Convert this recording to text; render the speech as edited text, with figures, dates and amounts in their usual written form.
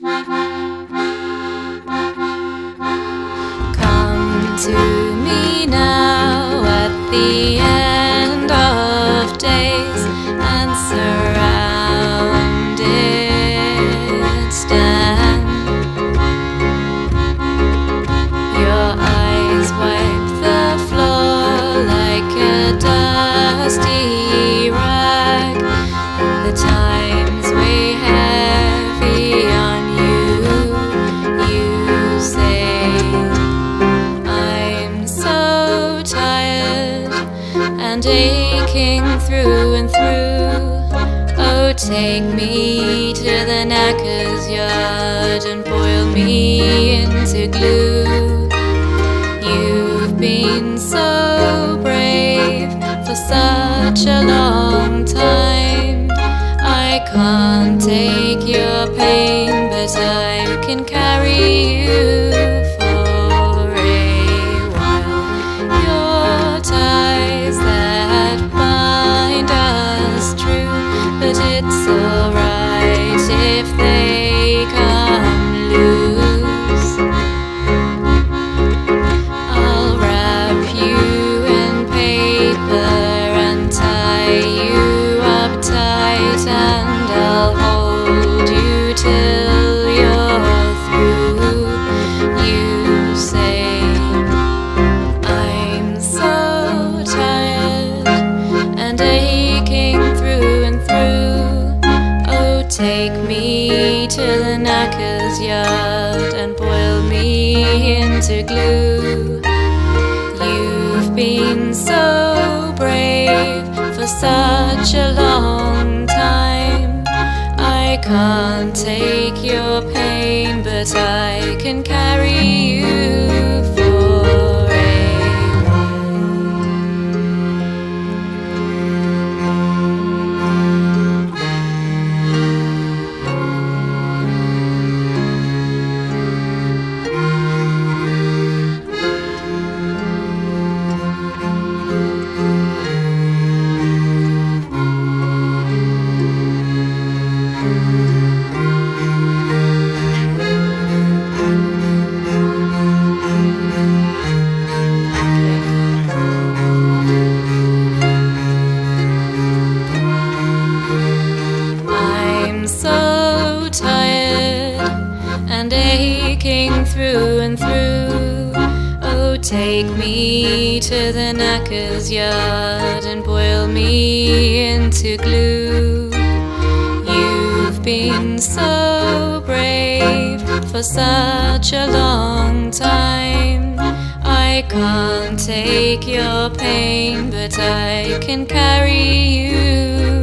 Come to me now at the end of days and surrounded stand. Your eyes wipe the floor like a dusty rag. The times weigh heavy on you. You say, I'm so tired and aching through and through. Oh, take me to the Knackers yard and boil me into glue. You've been so brave for such a long time. I can't take your pain, but I can carry you for a while. Your ties that bind us true, but it's alright if they come loose. I'll wrap you in paper and tie you up tight, and I'll hold you till you're through. You say, I'm so tired and aching through and through. Oh, take me to the Knackers yard and boil me into glue. You've been so brave for such a long time. I can't take your pain, but I can carry you for a I'm so tired and aching through and through. Oh, take me to the Knackers yard and boil me into glue. You've been so brave for such a long time. I can't take your pain, but I can carry you